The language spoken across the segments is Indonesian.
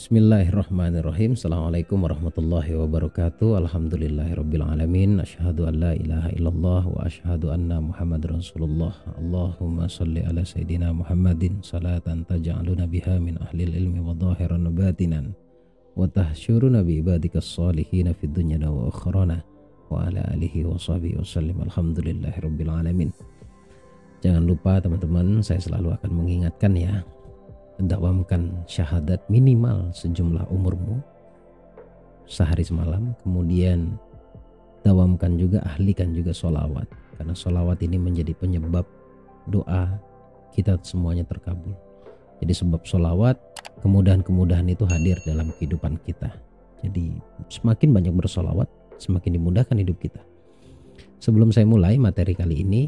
Bismillahirrahmanirrahim. Assalamualaikum warahmatullahi wabarakatuh. Alhamdulillahirabbil alamin. Asyhadu an la ilaha illallah wa asyhadu anna Muhammadar Rasulullah. Allahumma shalli ala sayidina Muhammadin salatan taj'aluna biha min ahlil ilmi wa dhahiran batinan wa tahsyuruna bi ibadikas shalihin fid dunya wa akhrana wa ala alihi wa sahbihi wasallim. Alhamdulillahirabbil alamin. Jangan lupa teman-teman, saya selalu akan mengingatkan ya, dakwamkan syahadat minimal sejumlah umurmu sehari semalam. Kemudian dawamkan juga, ahlikan juga sholawat, karena sholawat ini menjadi penyebab doa kita semuanya terkabul. Jadi sebab sholawat, kemudahan-kemudahan itu hadir dalam kehidupan kita. Jadi semakin banyak bersholawat, semakin dimudahkan hidup kita. Sebelum saya mulai materi kali ini,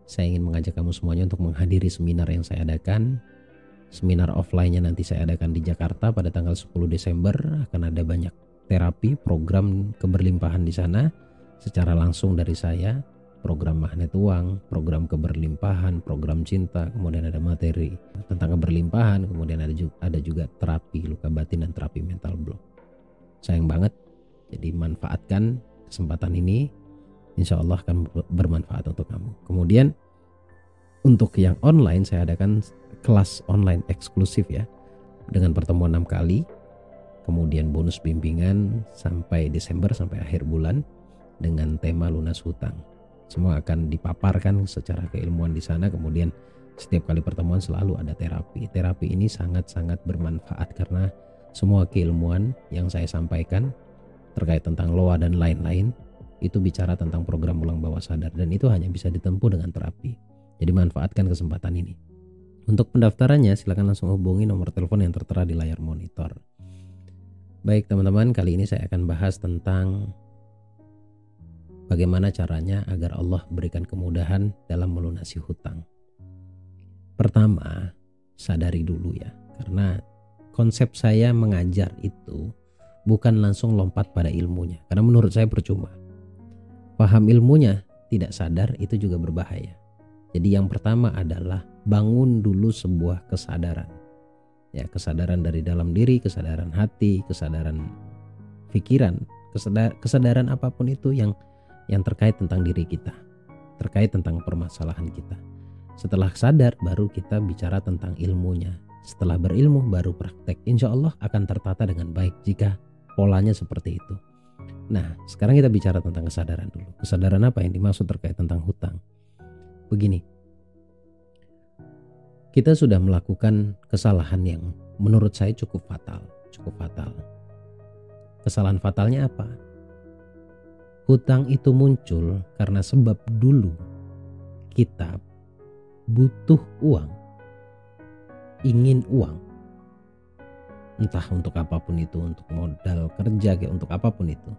saya ingin mengajak kamu semuanya untuk menghadiri seminar yang saya adakan. Seminar offline-nya nanti saya adakan di Jakarta pada tanggal 10 Desember. Akan ada banyak terapi, program keberlimpahan di sana secara langsung dari saya. Program magnet uang, program keberlimpahan, program cinta, kemudian ada materi tentang keberlimpahan, kemudian ada juga terapi luka batin dan terapi mental block. Sayang banget, jadi manfaatkan kesempatan ini, insya Allah akan bermanfaat untuk kamu. Kemudian untuk yang online, saya adakan kelas online eksklusif ya, dengan pertemuan 6 kali, kemudian bonus bimbingan sampai Desember, sampai akhir bulan dengan tema lunas hutang. Semua akan dipaparkan secara keilmuan di sana. Kemudian setiap kali pertemuan selalu ada terapi. Terapi ini sangat-sangat bermanfaat karena semua keilmuan yang saya sampaikan terkait tentang loa dan lain-lain itu bicara tentang program ulang bawah sadar, dan itu hanya bisa ditempuh dengan terapi. Jadi manfaatkan kesempatan ini. Untuk pendaftarannya silakan langsung hubungi nomor telepon yang tertera di layar monitor. Baik teman-teman, kali ini saya akan bahas tentang bagaimana caranya agar Allah berikan kemudahan dalam melunasi hutang. Pertama, sadari dulu ya, karena konsep saya mengajar itu bukan langsung lompat pada ilmunya, karena menurut saya percuma. Paham ilmunya tidak sadar itu juga berbahaya. Jadi yang pertama adalah bangun dulu sebuah kesadaran. Ya, kesadaran dari dalam diri, kesadaran hati, kesadaran pikiran, kesadaran apapun itu yang terkait tentang diri kita, terkait tentang permasalahan kita. Setelah sadar baru kita bicara tentang ilmunya. Setelah berilmu baru praktek. Insya Allah akan tertata dengan baik jika polanya seperti itu. Nah, sekarang kita bicara tentang kesadaran dulu. Kesadaran apa yang dimaksud terkait tentang hutang? Begini, kita sudah melakukan kesalahan yang menurut saya cukup fatal. Kesalahan fatalnya apa? Hutang itu muncul karena sebab dulu kita butuh uang, ingin uang, entah untuk apapun itu, untuk modal kerja, untuk apapun itu.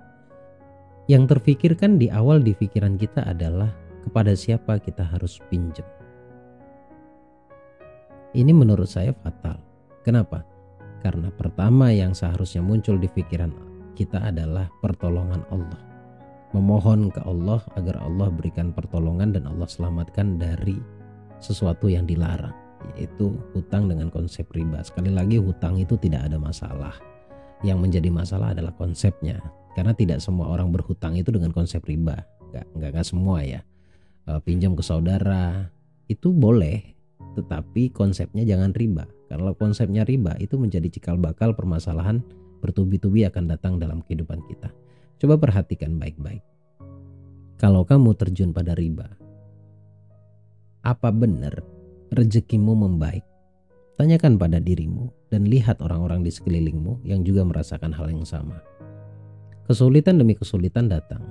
Yang terfikirkan di awal di pikiran kita adalah kepada siapa kita harus pinjam. Ini menurut saya fatal. Kenapa? Karena pertama yang seharusnya muncul di pikiran kita adalah pertolongan Allah. Memohon ke Allah agar Allah berikan pertolongan dan Allah selamatkan dari sesuatu yang dilarang, yaitu hutang dengan konsep riba. Sekali lagi, hutang itu tidak ada masalah. Yang menjadi masalah adalah konsepnya. Karena tidak semua orang berhutang itu dengan konsep riba. Enggak semua ya. Pinjam ke saudara itu boleh, tetapi konsepnya jangan riba. Kalau konsepnya riba itu menjadi cikal bakal permasalahan bertubi-tubi akan datang dalam kehidupan kita. Coba perhatikan baik-baik. Kalau kamu terjun pada riba, apa benar rezekimu membaik? Tanyakan pada dirimu dan lihat orang-orang di sekelilingmu yang juga merasakan hal yang sama. Kesulitan demi kesulitan datang.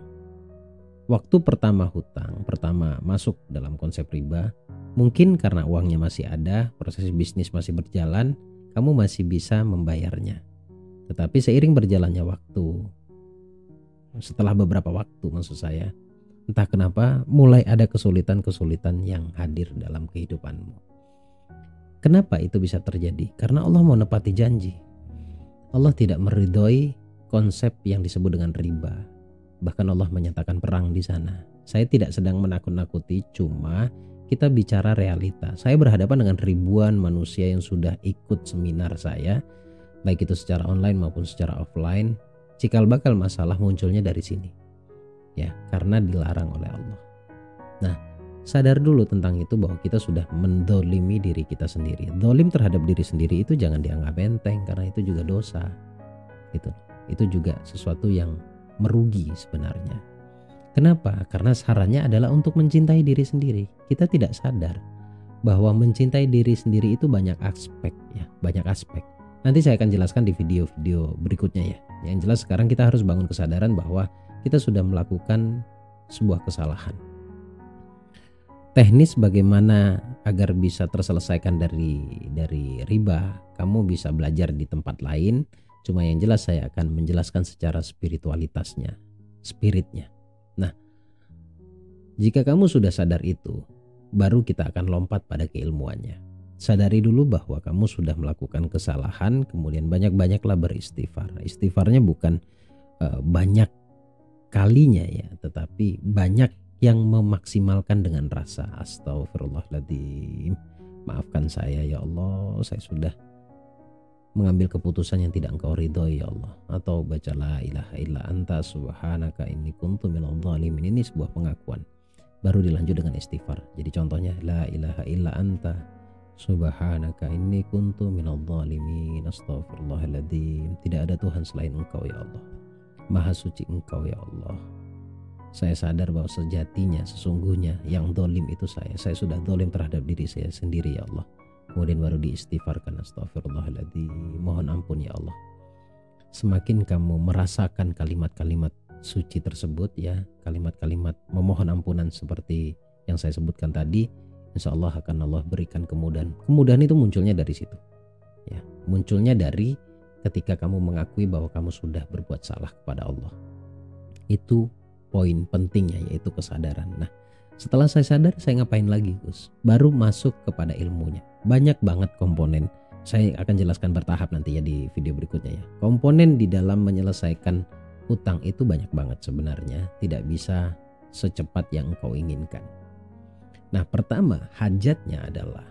Waktu pertama hutang, pertama masuk dalam konsep riba, mungkin karena uangnya masih ada, proses bisnis masih berjalan, kamu masih bisa membayarnya. Tetapi seiring berjalannya waktu, setelah beberapa waktu maksud saya, entah kenapa mulai ada kesulitan-kesulitan yang hadir dalam kehidupanmu. Kenapa itu bisa terjadi? Karena Allah mau menepati janji. Allah tidak meridhoi konsep yang disebut dengan riba. Bahkan Allah menyatakan perang di sana. Saya tidak sedang menakut-nakuti, cuma kita bicara realita. Saya berhadapan dengan ribuan manusia yang sudah ikut seminar saya baik itu secara online maupun secara offline, cikal bakal masalah munculnya dari sini. Ya, karena dilarang oleh Allah. Nah, sadar dulu tentang itu bahwa kita sudah mendolimi diri kita sendiri. Dolim terhadap diri sendiri itu jangan dianggap enteng, karena itu juga dosa. Gitu. Itu juga sesuatu yang merugi sebenarnya. Kenapa? Karena sarannya adalah untuk mencintai diri sendiri. Kita tidak sadar bahwa mencintai diri sendiri itu banyak aspek ya, banyak aspek. Nanti saya akan jelaskan di video-video berikutnya ya. Yang jelas sekarang kita harus bangun kesadaran bahwa kita sudah melakukan sebuah kesalahan. Teknis bagaimana agar bisa terselesaikan dari riba, kamu bisa belajar di tempat lain. Cuma yang jelas saya akan menjelaskan secara spiritualitasnya, spiritnya. Nah, jika kamu sudah sadar itu, baru kita akan lompat pada keilmuannya. Sadari dulu bahwa kamu sudah melakukan kesalahan, kemudian banyak-banyaklah beristighfar. Istighfarnya bukan banyak kalinya ya, tetapi banyak yang memaksimalkan dengan rasa astagfirullahaladzim, maafkan saya ya Allah, saya sudah mengambil keputusan yang tidak engkau ridhoi ya Allah. Atau baca la ilaha illa anta subhanaka inni kuntu minadh dhalimin. Ini sebuah pengakuan. Baru dilanjut dengan istighfar. Jadi contohnya la ilaha illa anta subhanaka inni kuntu minadh dhalimin, astaghfirullahaladzim, tidak ada Tuhan selain engkau ya Allah, maha suci engkau ya Allah. Saya sadar bahwa sejatinya, sesungguhnya yang dolim itu saya sudah dolim terhadap diri saya sendiri ya Allah. Kemudian baru diistighfarkan, astaghfirullahaladzim, mohon ampun ya Allah. Semakin kamu merasakan kalimat-kalimat suci tersebut ya, kalimat-kalimat memohon ampunan seperti yang saya sebutkan tadi, insya Allah akan Allah berikan kemudahan. Kemudahan itu munculnya dari situ ya, munculnya dari ketika kamu mengakui bahwa kamu sudah berbuat salah kepada Allah. Itu poin pentingnya, yaitu kesadaran. Nah, setelah saya sadar, saya ngapain lagi Gus? Baru masuk kepada ilmunya. Banyak banget komponen. Saya akan jelaskan bertahap nanti ya di video berikutnya ya. Komponen di dalam menyelesaikan hutang itu banyak banget sebenarnya. Tidak bisa secepat yang engkau inginkan. Nah, pertama hajatnya adalah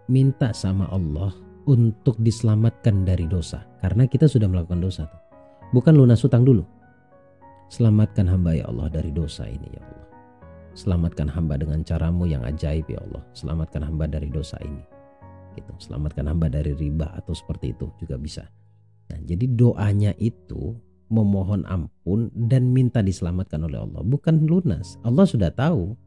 minta sama Allah untuk diselamatkan dari dosa. Karena kita sudah melakukan dosa tuh. Bukan lunas hutang dulu. Selamatkan hamba ya Allah dari dosa ini ya Allah. Selamatkan hamba dengan caramu yang ajaib ya Allah. Selamatkan hamba dari dosa ini. Gitu. Selamatkan hamba dari riba atau seperti itu juga bisa. Nah, jadi doanya itu memohon ampun dan minta diselamatkan oleh Allah. Bukan lunas. Allah sudah tahu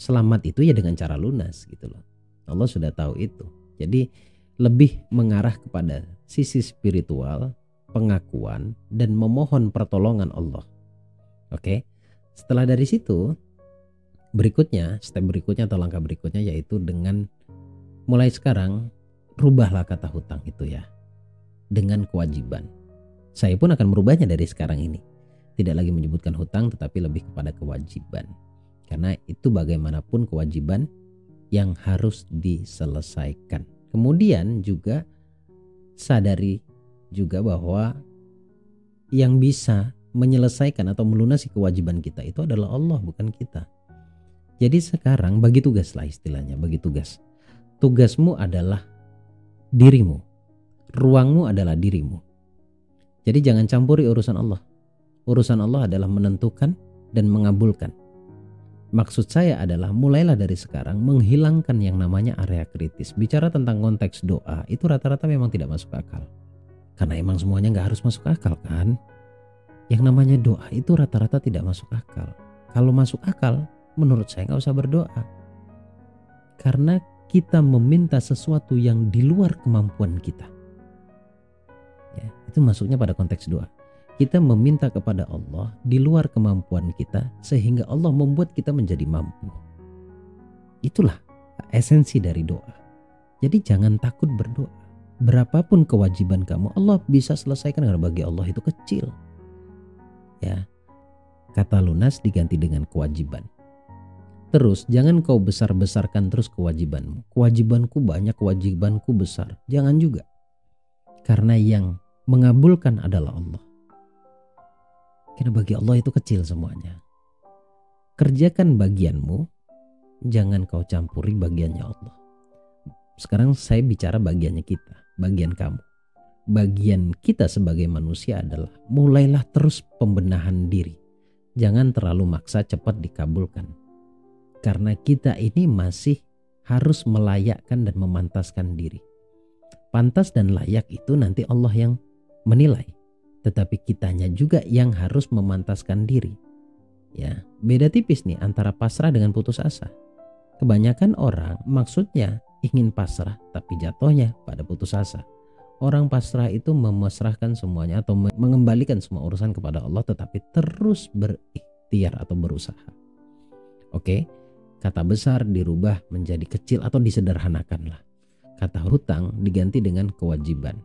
selamat itu ya dengan cara lunas gitu loh. Allah sudah tahu itu. Jadi lebih mengarah kepada sisi spiritual, pengakuan dan memohon pertolongan Allah. Oke, setelah dari situ berikutnya, step berikutnya atau langkah berikutnya yaitu dengan mulai sekarang rubahlah kata hutang itu ya dengan kewajiban. Saya pun akan merubahnya dari sekarang ini. Tidak lagi menyebutkan hutang tetapi lebih kepada kewajiban. Karena itu bagaimanapun kewajiban yang harus diselesaikan. Kemudian juga sadari juga bahwa yang bisa menyelesaikan atau melunasi kewajiban kita itu adalah Allah, bukan kita. Jadi sekarang bagi tugas lah istilahnya, bagi tugas. Tugasmu adalah dirimu. Ruangmu adalah dirimu. Jadi jangan campuri urusan Allah. Urusan Allah adalah menentukan dan mengabulkan. Maksud saya adalah mulailah dari sekarang menghilangkan yang namanya area kritis. Bicara tentang konteks doa itu rata-rata memang tidak masuk akal. Karena emang semuanya gak harus masuk akal kan. Yang namanya doa itu rata-rata tidak masuk akal. Kalau masuk akal, menurut saya gak usah berdoa. Karena kita meminta sesuatu yang di luar kemampuan kita. Ya, itu masuknya pada konteks doa. Kita meminta kepada Allah di luar kemampuan kita sehingga Allah membuat kita menjadi mampu. Itulah esensi dari doa. Jadi jangan takut berdoa. Berapapun kewajiban kamu, Allah bisa selesaikan karena bagi Allah itu kecil. Ya, kata lunas diganti dengan kewajiban. Terus jangan kau besar-besarkan terus kewajibanmu. Kewajibanku banyak, kewajibanku besar. Jangan juga. Karena yang mengabulkan adalah Allah. Karena bagi Allah itu kecil semuanya. Kerjakan bagianmu, jangan kau campuri bagiannya Allah. Sekarang saya bicara bagiannya kita, bagian kamu. bagian kita sebagai manusia adalah mulailah terus pembenahan diri. Jangan terlalu maksa cepat dikabulkan. Karena kita ini masih harus melayakkan dan memantaskan diri. Pantas dan layak itu nanti Allah yang menilai. Tetapi kitanya juga yang harus memantaskan diri. Ya, beda tipis nih antara pasrah dengan putus asa. Kebanyakan orang maksudnya ingin pasrah tapi jatuhnya pada putus asa. Orang pasrah itu memasrahkan semuanya atau mengembalikan semua urusan kepada Allah tetapi terus berikhtiar atau berusaha. Oke, kata besar dirubah menjadi kecil atau disederhanakanlah. Kata hutang diganti dengan kewajiban.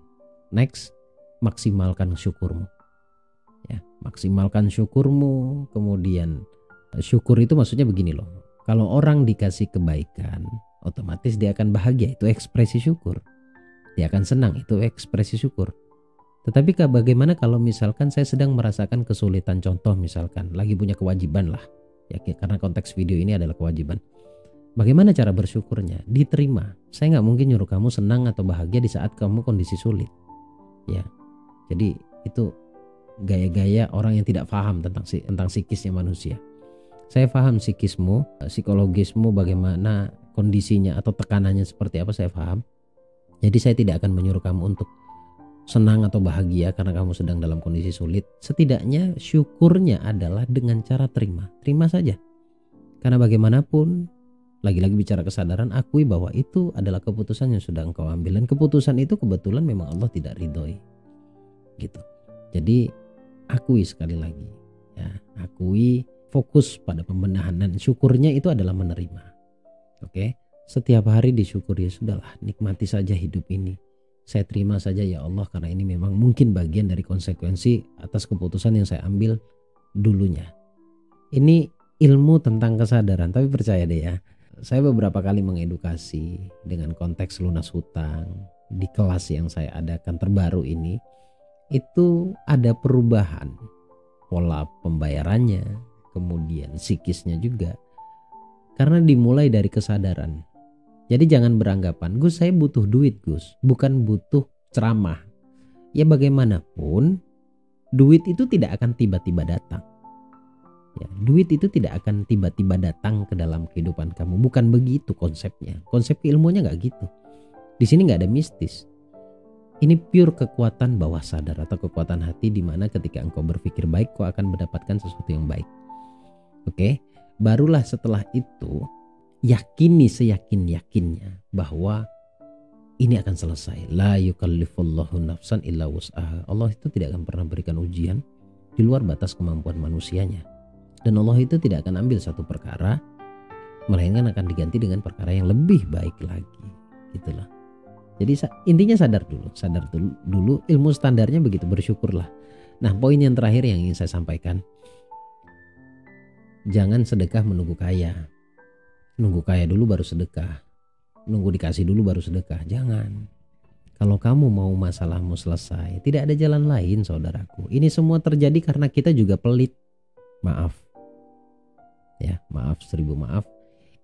Next, maksimalkan syukurmu. Ya, maksimalkan syukurmu. Kemudian syukur itu maksudnya begini loh. Kalau orang dikasih kebaikan, otomatis dia akan bahagia, itu ekspresi syukur. Dia akan senang, itu ekspresi syukur. Tetapi bagaimana kalau misalkan saya sedang merasakan kesulitan, contoh misalkan lagi punya kewajiban lah. Ya, karena konteks video ini adalah kewajiban. Bagaimana cara bersyukurnya? Diterima. Saya nggak mungkin nyuruh kamu senang atau bahagia di saat kamu kondisi sulit. Ya, jadi itu gaya-gaya orang yang tidak paham tentang psikisnya manusia. Saya paham psikismu, psikologismu, bagaimana kondisinya atau tekanannya seperti apa saya paham. Jadi saya tidak akan menyuruh kamu untuk senang atau bahagia karena kamu sedang dalam kondisi sulit. Setidaknya syukurnya adalah dengan cara terima. Terima saja. Karena bagaimanapun, lagi-lagi bicara kesadaran, akui bahwa itu adalah keputusan yang sudah engkau ambil. Dan keputusan itu kebetulan memang Allah tidak ridhoi. Gitu. Jadi akui sekali lagi. Ya, akui, fokus pada pembenahan dan syukurnya itu adalah menerima. Oke. Setiap hari disyukuri, ya sudahlah, nikmati saja hidup ini. Saya terima saja ya Allah karena ini memang mungkin bagian dari konsekuensi atas keputusan yang saya ambil dulunya. Ini ilmu tentang kesadaran, tapi percaya deh ya. Saya beberapa kali mengedukasi dengan konteks lunas hutang di kelas yang saya adakan terbaru ini. Itu ada perubahan pola pembayarannya, kemudian psikisnya juga. Karena dimulai dari kesadaran. Jadi jangan beranggapan, Gus saya butuh duit Gus, bukan butuh ceramah. Ya bagaimanapun, duit itu tidak akan tiba-tiba datang. Ya, duit itu tidak akan tiba-tiba datang ke dalam kehidupan kamu. Bukan begitu konsepnya. Konsep ilmunya nggak gitu. Di sini nggak ada mistis. Ini pure kekuatan bawah sadar atau kekuatan hati di mana ketika engkau berpikir baik, kau akan mendapatkan sesuatu yang baik. Oke, barulah setelah itu yakini seyakin-yakinnya bahwa ini akan selesai. La yukallifullahu nafsan illa wus'aha. Allah itu tidak akan pernah berikan ujian di luar batas kemampuan manusianya. Dan Allah itu tidak akan ambil satu perkara melainkan akan diganti dengan perkara yang lebih baik lagi. Gitulah. Jadi intinya sadar dulu ilmu standarnya begitu, bersyukurlah. Nah, poin yang terakhir yang ingin saya sampaikan. Jangan sedekah menunggu kaya. Nunggu kaya dulu baru sedekah. Nunggu dikasih dulu baru sedekah. Jangan. Kalau kamu mau masalahmu selesai, tidak ada jalan lain saudaraku. Ini semua terjadi karena kita juga pelit. Maaf. Ya, maaf, 1000 maaf.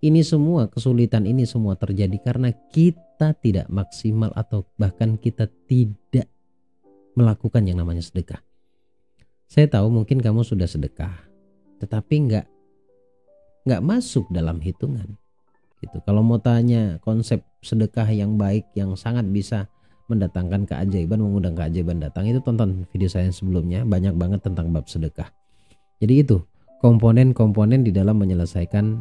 Ini semua kesulitan ini semua terjadi karena kita tidak maksimal atau bahkan kita tidak melakukan yang namanya sedekah. Saya tahu mungkin kamu sudah sedekah, tetapi nggak masuk dalam hitungan. Gitu. Kalau mau tanya konsep sedekah yang baik yang sangat bisa mendatangkan keajaiban, mengundang keajaiban datang, itu tonton video saya sebelumnya, banyak banget tentang bab sedekah. Jadi itu komponen-komponen di dalam menyelesaikan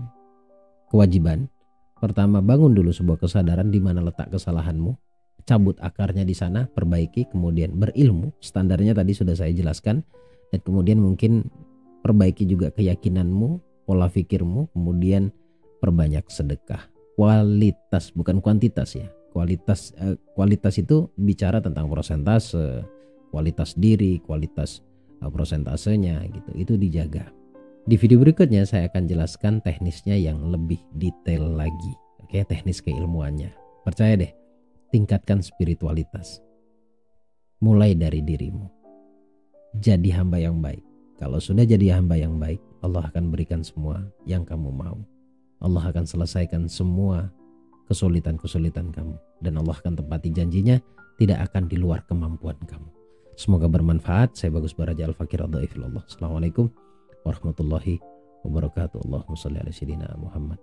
kewajiban. Pertama, bangun dulu sebuah kesadaran di mana letak kesalahanmu, cabut akarnya di sana, perbaiki, kemudian berilmu. Standarnya tadi sudah saya jelaskan, dan kemudian mungkin perbaiki juga keyakinanmu, pola pikirmu, kemudian perbanyak sedekah. Kualitas bukan kuantitas ya. Kualitas itu bicara tentang persentase, kualitas diri, kualitas prosentasenya gitu. Itu dijaga. Di video berikutnya saya akan jelaskan teknisnya yang lebih detail lagi. Oke, teknis keilmuannya. Percaya deh, tingkatkan spiritualitas. Mulai dari dirimu. Jadi hamba yang baik. Kalau sudah jadi hamba yang baik, Allah akan berikan semua yang kamu mau. Allah akan selesaikan semua kesulitan-kesulitan kamu. Dan Allah akan tepati janjinya, tidak akan di luar kemampuan kamu. Semoga bermanfaat. Saya Bagus Baraja Al-Fakir Ad-Dhaifillah. Assalamualaikum warahmatullahi wabarakatuh. Allahumma shalli ala sayyidina Muhammad.